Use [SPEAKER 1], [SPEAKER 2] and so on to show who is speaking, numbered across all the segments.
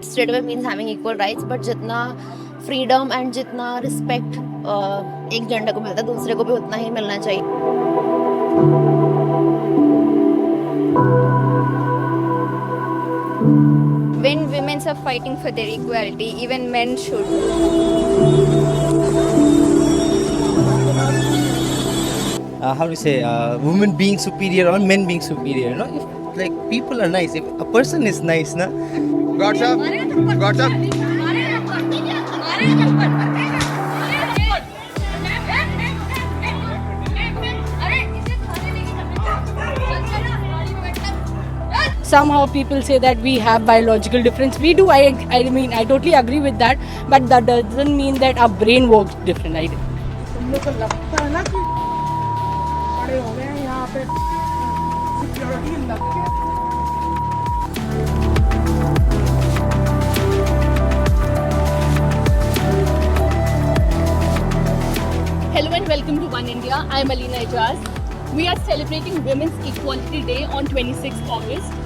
[SPEAKER 1] it straight away means having equal rights, but जितना freedom and जितना respect एक gender को मिलता है दूसरे को भी उतना ही मिलना चाहिए.
[SPEAKER 2] When women are fighting for their equality, even men should.
[SPEAKER 3] How do you say, women being superior or men being superior? No, if like people are nice, if a person is nice, na.
[SPEAKER 4] God's up. God's up.
[SPEAKER 5] Somehow people say that we have biological difference. We do. I mean, I totally agree with that. But that doesn't mean that our brain works different.
[SPEAKER 6] तुम लोग को लगता है ना कि खड़े हो गए हैं यहाँ पे सिक्योरिटी लग के.
[SPEAKER 7] Hello and welcome to One India. I am Alina Ijaz. We are celebrating Women's Equality Day on 26th August.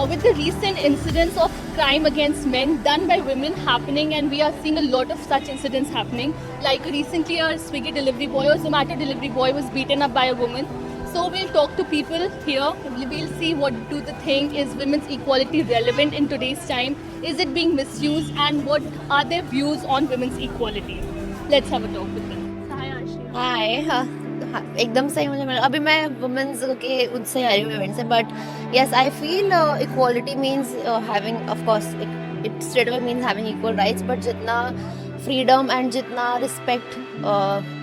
[SPEAKER 7] With the recent incidents of crime against men done by women happening, and we are seeing a lot of such incidents happening. Like recently a Swiggy delivery boy or Zomato delivery boy was beaten up by a woman. So we'll talk to people here. We'll see what do they think. Is women's equality relevant in today's time? Is it being misused? And what are their views on women's equality? Let's have a talk with them. Hi Ashi.
[SPEAKER 1] हाय. हाँ, एकदम सही मुझे मिला. अभी मैं women's के उससे आ रही हूँ इवेंट से, but yes I feel equality means having of course it straight away means having equal rights, but जितना फ्रीडम एंड जितना रिस्पेक्ट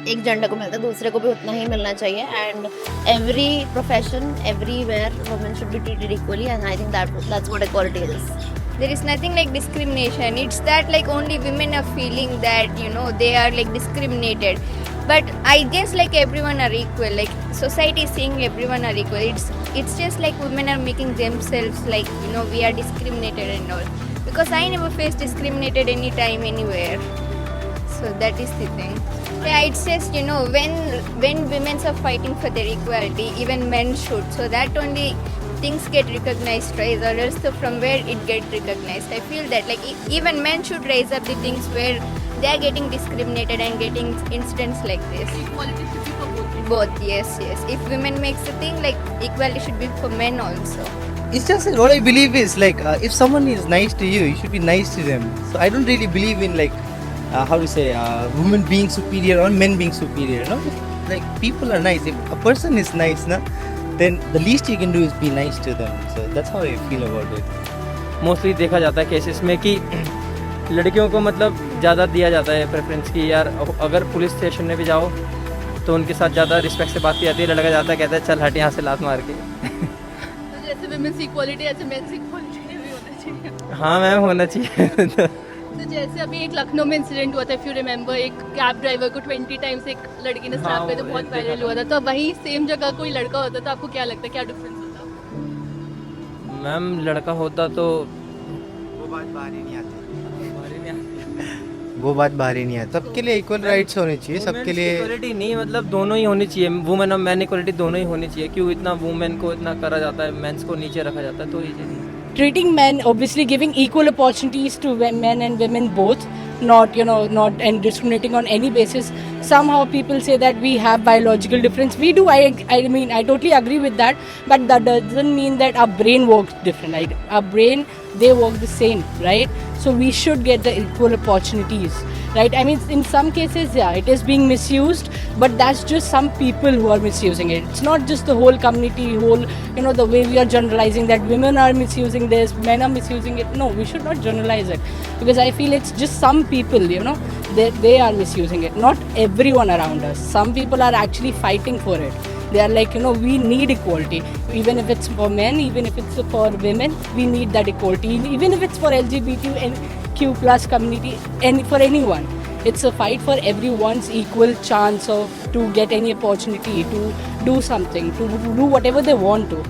[SPEAKER 1] एक जेंडर को मिलता है दूसरे को भी उतना ही मिलना चाहिए. And every profession everywhere women should be treated equally, and I think that's what equality is.
[SPEAKER 2] There is nothing like discrimination. It's that like only women are feeling that, you know, they are like discriminated. But I guess like everyone are equal. Like society is saying everyone are equal. It's just like women are making themselves like, you know, we are discriminated and all. Because I never faced discriminated anytime anywhere. So that is the thing. Yeah, it's just, you know, when women are fighting for their equality, even men should. So that only things get recognized, right? Or else from where it get recognized. I feel that like even men should raise up the things where they are getting discriminated and getting incidents like this.
[SPEAKER 7] Equality should be for both.
[SPEAKER 2] Both, yes. If women makes a thing, like equality should be for men also.
[SPEAKER 3] It's just that what I believe is like if someone is nice to you, you should be nice to them. So I don't really believe in like how to say women being superior or men being superior. No, if, like people are nice. If a person is nice, na, then the least you can do is be nice to them. So that's how I feel about it.
[SPEAKER 8] Mostly देखा जाता है cases में कि लड़कियों को मतलब ज़्यादा दिया जाता है प्रेफरेंस की. यार अगर पुलिस स्टेशन में भी जाओ तो उनके साथ ज़्यादा रिस्पेक्ट से बात की जाती है. लड़का जाता है कहता है चल हट यहाँ से लात मार के.
[SPEAKER 7] तो जैसे women's equality ऐसे men's equality भी होना चाहिए.
[SPEAKER 8] हाँ मैम होना चाहिए.
[SPEAKER 7] तो जैसे अभी एक लखनऊ में इंसिडेंट हुआ था, इफ यू रिमेंबर, एक कैब ड्राइवर को 20 टाइम्स एक लड़की ने स्लैप किया था, बहुत वायरल हुआ था. तो वही सेम जगह कोई लड़का होता तो आपको क्या लगता है, क्या डिफरेंस होता?
[SPEAKER 8] मैम लड़का होता तो
[SPEAKER 3] वो बात बाहर ही नहीं आती. वो बात बाहर ही नहीं आती. सबके लिए इक्वल राइट्स होने चाहिए. सबके लिए
[SPEAKER 8] इक्वलिटी नहीं, मतलब दोनों ही होनी चाहिए. वुमेन और मैन इक्वलिटी दोनों ही होनी चाहिए. क्यों इतना वुमेन को इतना करा जाता है, मेंस को नीचे रखा जाता है. तो ये चीज़
[SPEAKER 5] Treating men, obviously giving equal opportunities to men and women both, not and discriminating on any basis. Somehow people say that we have biological difference. We do. I mean, I totally agree with that. But that doesn't mean that our brain works different. Right? Our brain, they work the same, right? So we should get the equal opportunities, right? I mean, in some cases, yeah, it is being misused, but that's just some people who are misusing it. It's not just the whole community, the way we are generalizing that women are misusing this, men are misusing it. No, we should not generalize it, because I feel it's just some people, they are misusing it. Not everyone around us. Some people are actually fighting for it. They are like, we need equality. Even if it's for men, even if it's for women, we need that equality. Even if it's for LGBTQ plus community, and for anyone. It's a fight for everyone's equal chance to get any opportunity, to do something, to do whatever they want to.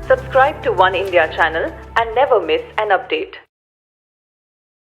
[SPEAKER 9] Subscribe to One India channel and never miss an update.